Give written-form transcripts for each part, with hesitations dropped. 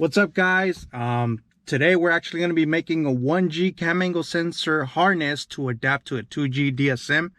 What's up, guys? Today we're actually going to be making a 1G cam angle sensor harness to adapt to a 2G DSM.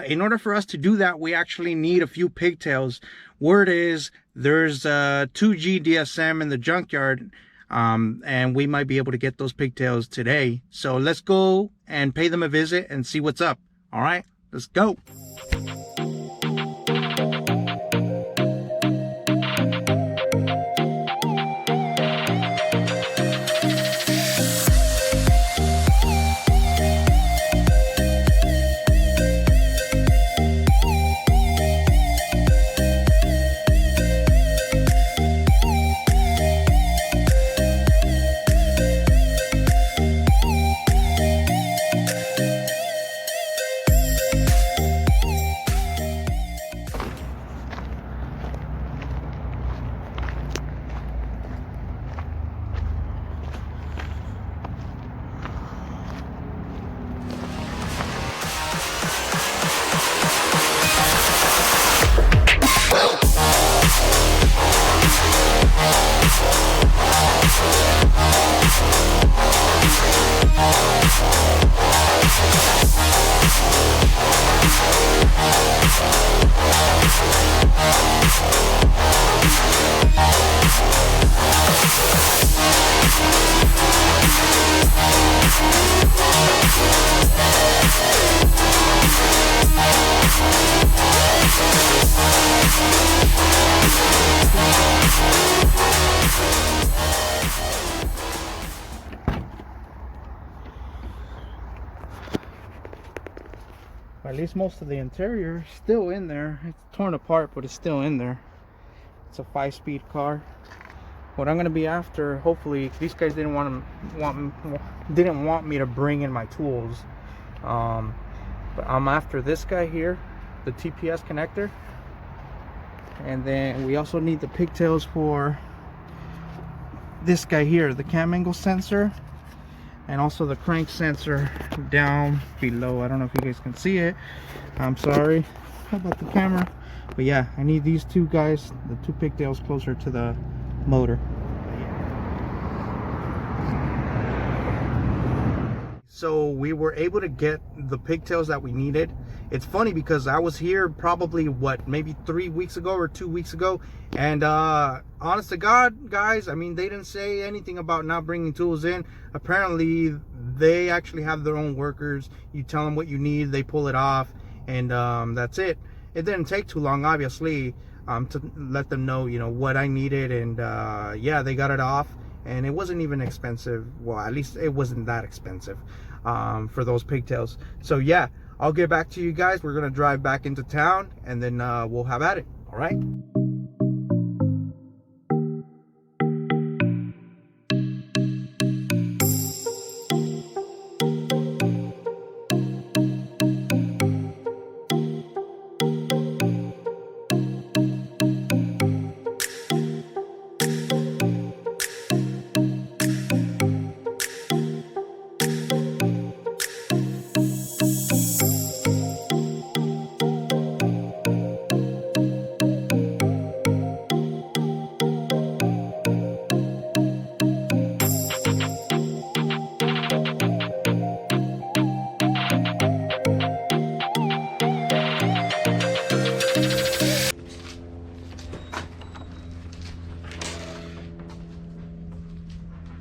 In order for us to do that, we actually need a few pigtails. Word is there's a 2G DSM in the junkyard, and we might be able to get those pigtails today. So let's go and pay them a visit and see what's up. All right, let's go. At least most of the interior is still in there. It's torn apart, but it's still in there. It's a 5-speed car. What I'm gonna be after, hopefully, these guys didn't want me to bring in my tools. But I'm after this guy here, the TPS connector, and then we also need the pigtails for this guy here, the cam angle sensor, and also the crank sensor down below. I don't know if you guys can see it. I'm sorry about the camera, but yeah, I need these two guys, the two pigtails, closer to the motor. So we were able to get the pigtails that we needed. It's funny because I was here probably maybe 3 weeks ago or 2 weeks ago, and honest to God, guys, I mean, they didn't say anything about not bringing tools in. Apparently they actually have their own workers. You tell them what you need, they pull it off, and that's it. It didn't take too long, obviously, to let them know, you know, what I needed, and yeah, they got it off, and it wasn't even expensive. Well, at least it wasn't that expensive for those pigtails. So yeah, I'll get back to you guys. We're gonna drive back into town, and then we'll have at it. All right.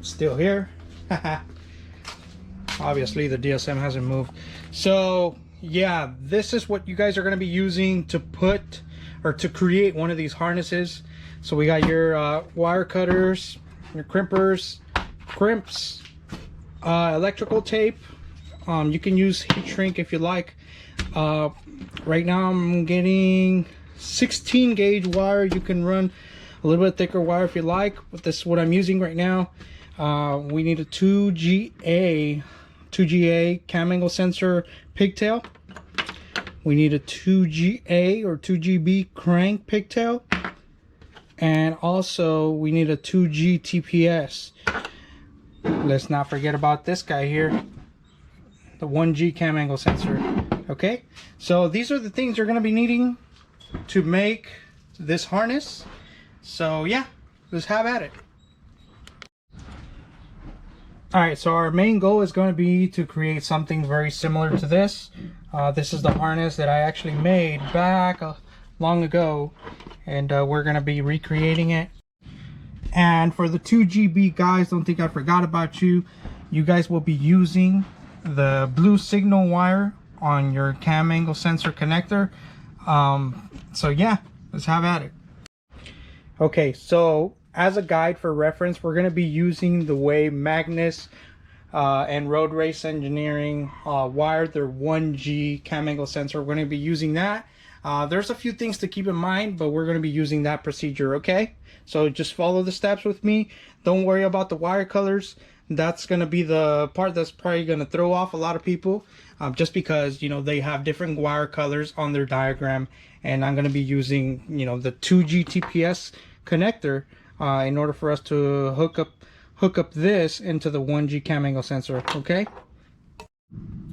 Still here. Obviously the DSM hasn't moved. So yeah, this is what you guys are going to be using to put or to create one of these harnesses. So we got your wire cutters, your crimpers, crimps, electrical tape. You can use Heatshrink if you like. Right now I'm getting 16 gauge wire. You can run a little bit thicker wire if you like, but this is what I'm using right now. We need a 2GA cam angle sensor pigtail. We need a 2GA or 2GB crank pigtail, and also we need a 2G TPS. Let's not forget about this guy here, the 1G cam angle sensor. Okay, so these are the things you're going to be needing to make this harness. So yeah, let's have at it. All right, so our main goal is going to be to create something very similar to this. This is the harness that I actually made back long ago, and we're going to be recreating it. And for the 2GB guys, don't think I forgot about you. You guys will be using the blue signal wire on your cam angle sensor connector. So yeah, let's have at it. Okay, so as a guide for reference, we're going to be using the way Magnus and Road Race Engineering wired their 1G cam angle sensor. We're going to be using that. There's a few things to keep in mind, but we're going to be using that procedure, okay? So just follow the steps with me. Don't worry about the wire colors. That's going to be the part that's probably going to throw off a lot of people, just because, you know, they have different wire colors on their diagram, and I'm going to be using, you know, the 2G TPS connector in order for us to hook up this into the 1G cam angle sensor, okay?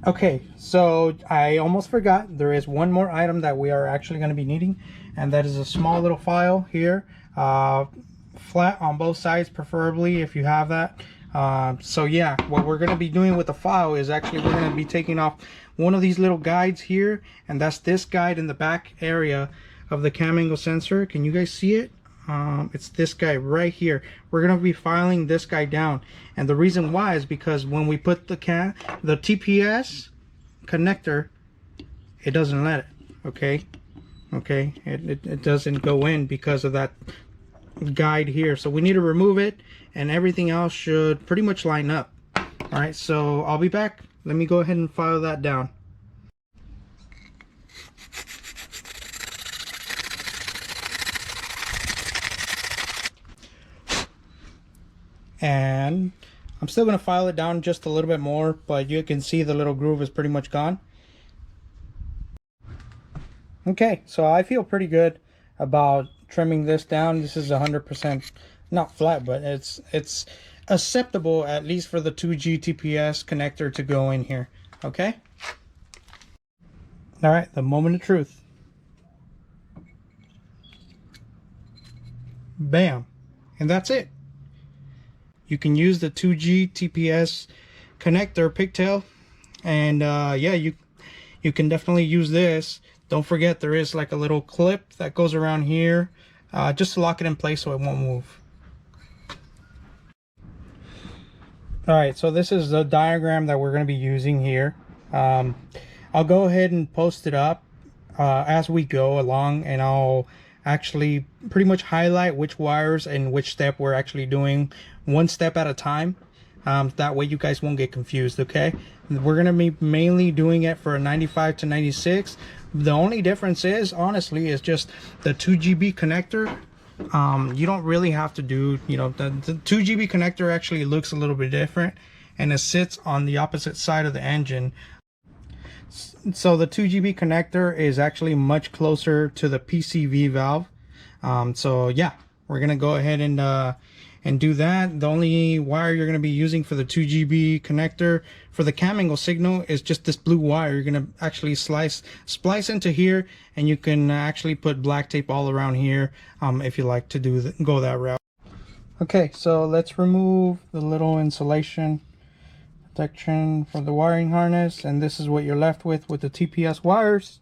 Okay, so I almost forgot, there is one more item that we are actually going to be needing, and that is a small little file here, flat on both sides preferably if you have that. So yeah, what we're going to be doing with the file is actually we're going to be taking off one of these little guides here, and that's this guide in the back area of the cam angle sensor. Can you guys see it? It's this guy right here. We're going to be filing this guy down, and the reason why is because when we put the TPS connector, it doesn't let it. Okay, it doesn't go in because of that guide here, so we need to remove it, and everything else should pretty much line up. All right, so I'll be back. Let me go ahead and file that down. And I'm still going to file it down just a little bit more, but you can see the little groove is pretty much gone. Okay, so I feel pretty good about trimming this down. This is 100% not flat, but it's acceptable, at least for the 2G TPS connector to go in here. Okay, all right, the moment of truth. Bam, and that's it. You can use the 2G TPS connector pigtail, and yeah, you can definitely use this. Don't forget, there is like a little clip that goes around here, just to lock it in place so it won't move. All right, so this is the diagram that we're going to be using here. I'll go ahead and post it up as we go along, and I'll actually pretty much highlight which wires and which step we're actually doing, one step at a time. That way you guys won't get confused, okay? We're going to be mainly doing it for a 95 to 96. The only difference is, honestly, is just the 2GB connector. You don't really have to do, you know, the 2GB connector actually looks a little bit different, and it sits on the opposite side of the engine. So the 2GB connector is actually much closer to the PCV valve. So yeah, we're gonna go ahead and do that. The only wire you're gonna be using for the 2GB connector for the cam angle signal is just this blue wire. You're gonna actually splice into here, and you can actually put black tape all around here if you like to go that route. Okay, so let's remove the little insulation protection for the wiring harness, and this is what you're left with the TPS wires,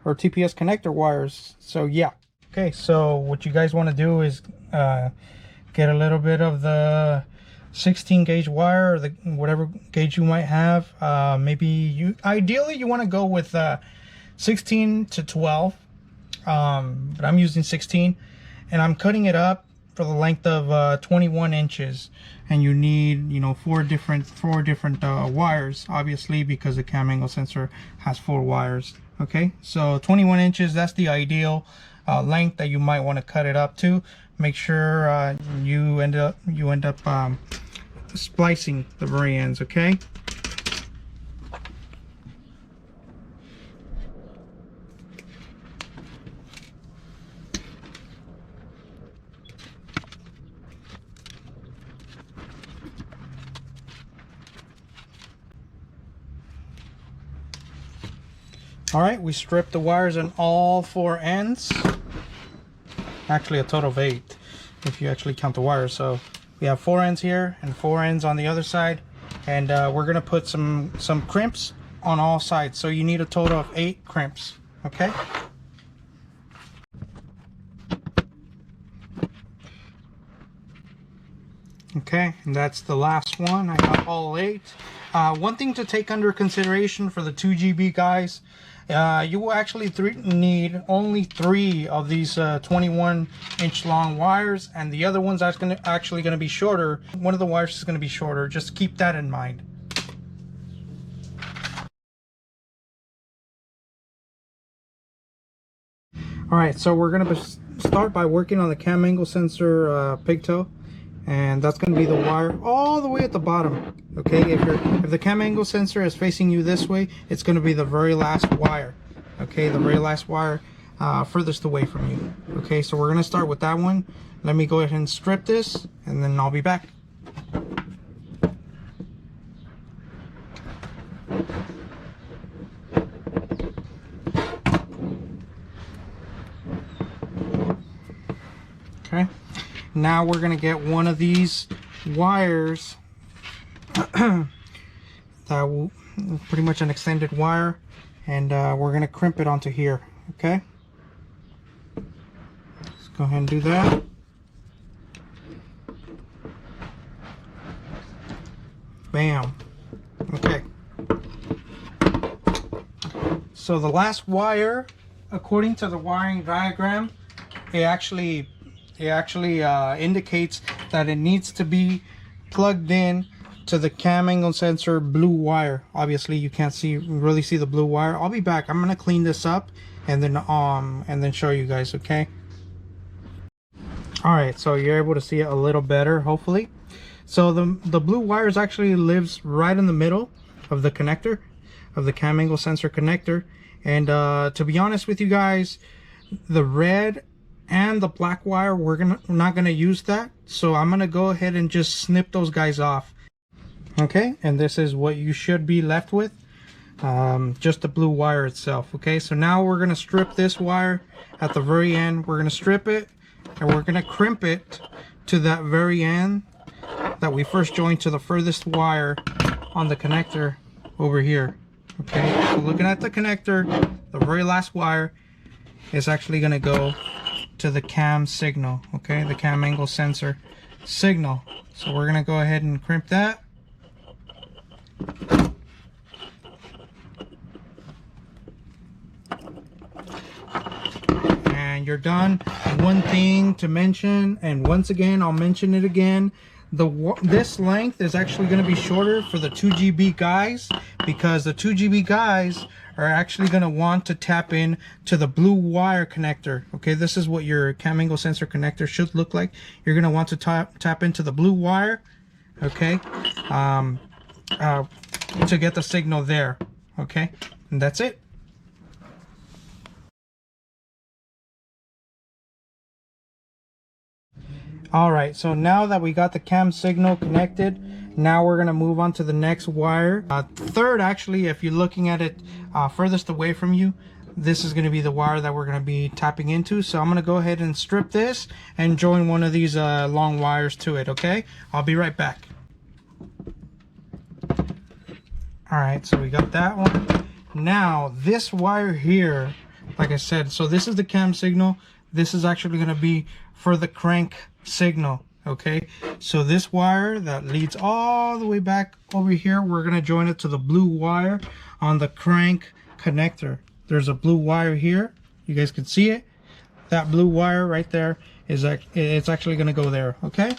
or TPS connector wires. So yeah, okay, so what you guys want to do is get a little bit of the 16 gauge wire, or the whatever gauge you might have. Maybe ideally you want to go with 16 to 12, but I'm using 16, and I'm cutting it up for the length of 21 inches, and you need, you know, four different wires, obviously, because the cam angle sensor has 4 wires. Okay, so 21 inches, that's the ideal length that you might want to cut it up to. Make sure you end up splicing the very ends. Okay, all right, we stripped the wires on all 4 ends. Actually a total of 8 if you actually count the wires. So we have 4 ends here and 4 ends on the other side. and we're gonna put some crimps on all sides. So you need a total of 8 crimps. Okay. Okay, and that's the last one. I got all 8. One thing to take under consideration for the 2GB guys, you will actually need only 3 of these 21-inch long wires, and the other one's actually going to be shorter. One of the wires is going to be shorter. Just keep that in mind. All right, so we're going to start by working on the cam angle sensor pigtail. And that's going to be the wire all the way at the bottom. Okay, if the cam angle sensor is facing you this way, it's going to be the very last wire. Okay, the very last wire furthest away from you. Okay, so we're going to start with that one. Let me go ahead and strip this, and then I'll be back. Okay. Now we're going to get one of these wires that will pretty much an extended wire, and we're going to crimp it onto here. Okay, let's go ahead and do that. Bam. Okay, so the last wire, according to the wiring diagram, it actually indicates that it needs to be plugged in to the cam angle sensor blue wire. Obviously you can't really see the blue wire. I'll be back. I'm gonna clean this up and then show you guys. Okay, all right, so you're able to see it a little better, hopefully. So the blue wires actually lives right in the middle of the connector, of the cam angle sensor connector. And to be honest with you guys, the red and the black wire, we're not gonna use that, so I'm gonna go ahead and just snip those guys off. Okay, and this is what you should be left with, just the blue wire itself. Okay, so now we're gonna strip this wire at the very end. We're gonna strip it, and we're gonna crimp it to that very end that we first joined to the furthest wire on the connector over here. Okay, so looking at the connector, the very last wire is actually gonna go to the cam signal. Okay, the cam angle sensor signal. So we're gonna go ahead and crimp that. And you're done. One thing to mention, and once again I'll mention it again, this length is actually going to be shorter for the 2GB guys, because the 2GB guys are actually going to want to tap in to the blue wire connector. Okay, this is what your cam angle sensor connector should look like. You're going to want to tap into the blue wire, okay, to get the signal there. Okay, and that's it. Alright, so now that we got the cam signal connected, now we're going to move on to the next wire. Third, actually, if you're looking at it furthest away from you, this is going to be the wire that we're going to be tapping into. So I'm going to go ahead and strip this and join one of these long wires to it, okay? I'll be right back. Alright, so we got that one. Now, this wire here, like I said, so this is the cam signal. This is actually going to be for the crank signal. Okay, so this wire that leads all the way back over here, we're going to join it to the blue wire on the crank connector. There's a blue wire here, you guys can see it. That blue wire right there is like, it's actually going to go there. Okay,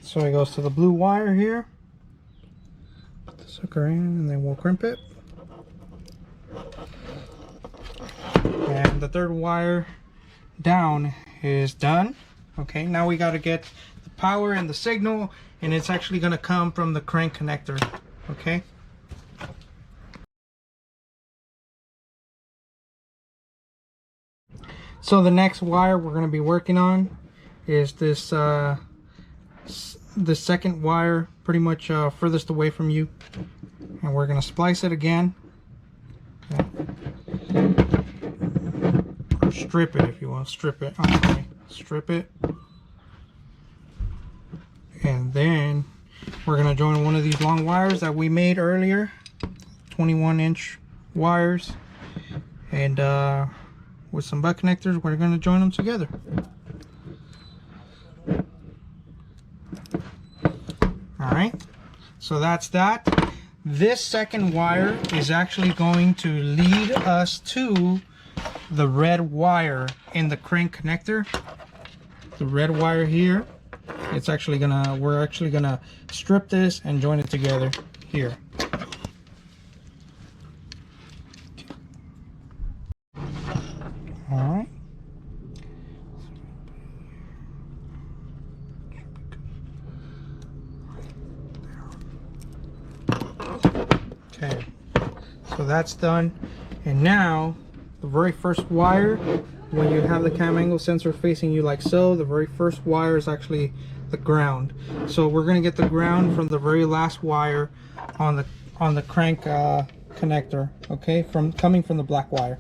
so it goes to the blue wire here. Put the sucker in and then we'll crimp it. And the third wire down is done. Okay, now we got to get the power and the signal, and it's actually going to come from the crank connector. Okay, so the next wire we're going to be working on is this the second wire, pretty much furthest away from you, and we're going to splice it again. Okay. Strip it if you want to strip it. Okay, strip it. And then we're gonna join one of these long wires that we made earlier, 21-inch wires, and with some butt connectors we're gonna join them together. All right, so that's that. This second wire is actually going to lead us to the red wire in the crank connector. The red wire here, it's actually gonna, we're actually gonna strip this and join it together here. All right. Okay, so that's done. And now the very first wire, when you have the cam angle sensor facing you like so, the very first wire is actually the ground. So we're going to get the ground from the very last wire on the crank connector, okay, from coming from the black wire.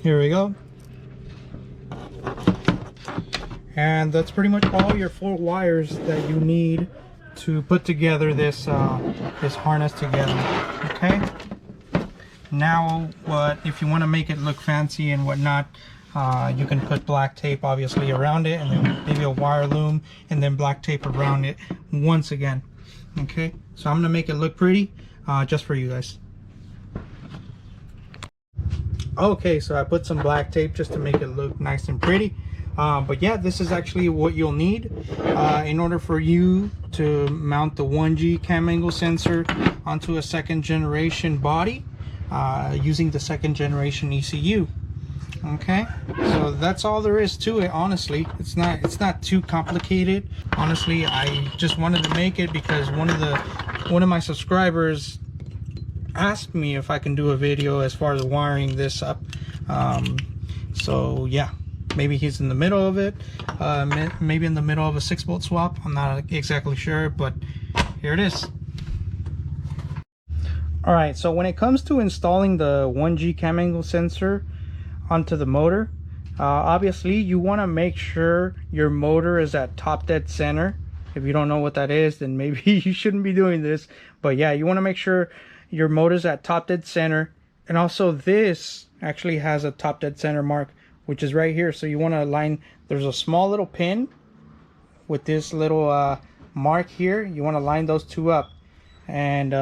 Here we go. And that's pretty much all your 4 wires that you need to put together this this harness together. Okay. Now, if you want to make it look fancy and whatnot, you can put black tape obviously around it, and then maybe a wire loom, and then black tape around it once again. Okay. So I'm gonna make it look pretty, just for you guys. Okay, so I put some black tape just to make it look nice and pretty. But yeah, this is actually what you'll need in order for you to mount the 1G cam angle sensor onto a 2nd generation body using the 2nd generation ECU. Okay, so that's all there is to it. Honestly, it's not too complicated. Honestly, I just wanted to make it because one of my subscribers asked me if I can do a video as far as wiring this up. So yeah, maybe he's in the middle of it, maybe in the middle of a 6-volt swap. I'm not exactly sure, but here it is. All right, so when it comes to installing the 1G cam angle sensor onto the motor, obviously you want to make sure your motor is at top dead center. If you don't know what that is, then maybe you shouldn't be doing this, but yeah, you want to make sure your motor's at top dead center. And also this actually has a top dead center mark, which is right here. So you want to align, there's a small little pin with this little mark here. You want to line those 2 up, and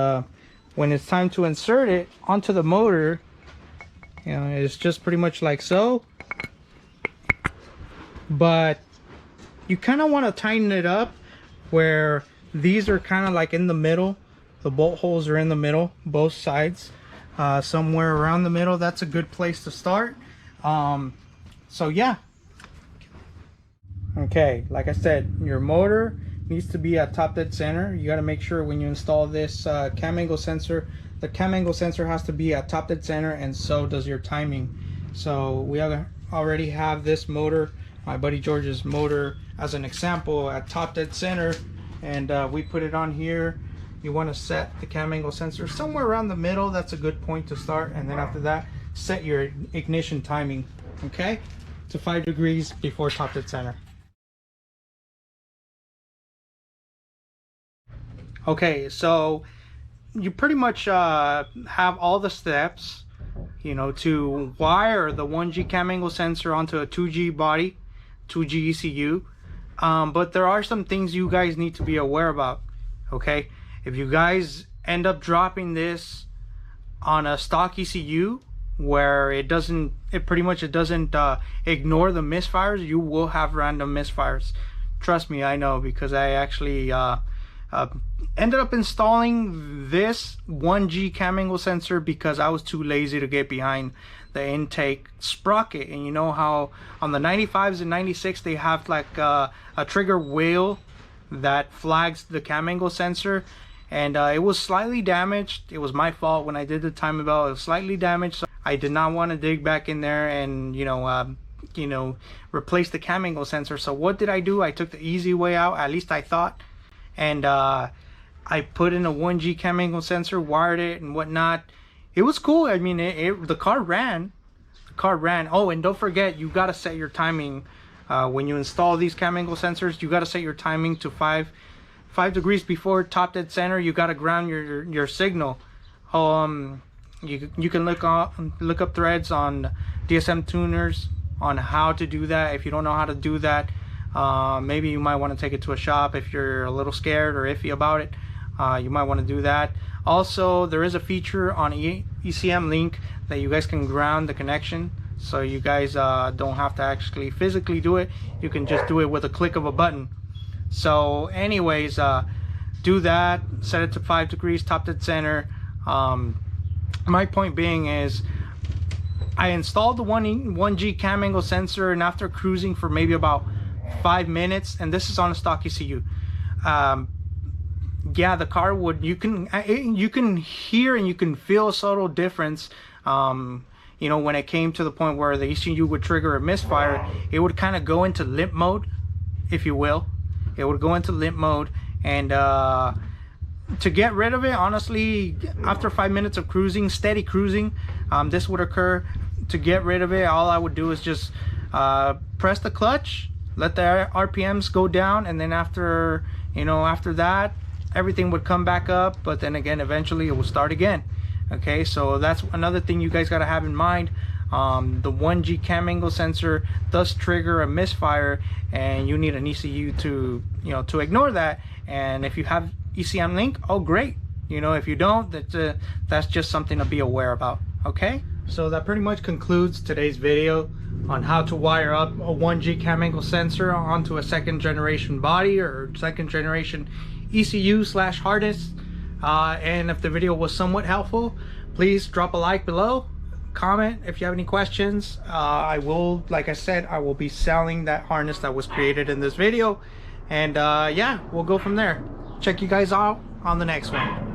when it's time to insert it onto the motor, you know, it's just pretty much like so. But you kind of want to tighten it up where these are kind of like in the middle. The bolt holes are in the middle, both sides, somewhere around the middle. That's a good place to start. So yeah. Okay, like I said, your motor needs to be at top dead center. You got to make sure when you install this cam angle sensor, the cam angle sensor has to be at top dead center, and so does your timing. So we already have this motor, my buddy George's motor, as an example at top dead center, and we put it on here. You want to set the cam angle sensor somewhere around the middle. That's a good point to start. And then after that, set your ignition timing, okay, to 5 degrees before top dead center. Okay, so you pretty much have all the steps, you know, to wire the 1G cam angle sensor onto a 2G body, 2G ECU. But there are some things you guys need to be aware about, okay? If you guys end up dropping this on a stock ECU where it doesn't ignore the misfires, you will have random misfires. Trust me, I know, because I actually ended up installing this 1G cam angle sensor because I was too lazy to get behind the intake sprocket. And you know how on the 95s and 96 they have like a trigger wheel that flags the cam angle sensor, and it was slightly damaged. It was my fault when I did the timing belt. It was slightly damaged, so I did not want to dig back in there and replace the cam angle sensor. So what did I do? I took the easy way out, at least I thought, and I put in a 1G cam angle sensor, wired it and whatnot. It was cool. I mean, the car ran. Oh, and don't forget, you gotta set your timing when you install these cam angle sensors. You gotta set your timing to 5 degrees before top dead center. You gotta ground your signal. You can look up threads on DSM tuners on how to do that. If you don't know how to do that, maybe you might want to take it to a shop. If you're a little scared or iffy about it, you might want to do that. Also, there is a feature on ECMLink that you guys can ground the connection, so you guys don't have to actually physically do it. You can just do it with a click of a button. So anyways, do that, set it to 5 degrees, top dead center. My point being is, I installed the 1G cam angle sensor, and after cruising for maybe about 5 minutes, and this is on a stock ECU, yeah, the car would, you can hear and you can feel a subtle difference. When it came to the point where the ECU would trigger a misfire, it would kind of go into limp mode, if you will. It would go into limp mode, and to get rid of it, honestly, after 5 minutes of cruising, steady cruising, this would occur. To get rid of it, all I would do is just press the clutch, let the RPMs go down, and then after that, everything would come back up. But then again, eventually it will start again. Okay, so that's another thing you guys got to have in mind. The 1G cam angle sensor does trigger a misfire, and you need an ECU to ignore that. And if you have ECMLink, oh great. If you don't, that's just something to be aware about. Okay, so that pretty much concludes today's video on how to wire up a 1G cam angle sensor onto a 2nd generation body or 2nd generation ECU/harness. And if the video was somewhat helpful, please drop a like below, comment if you have any questions. Like I said, I will be selling that harness that was created in this video, and yeah, we'll go from there. Check you guys out on the next one.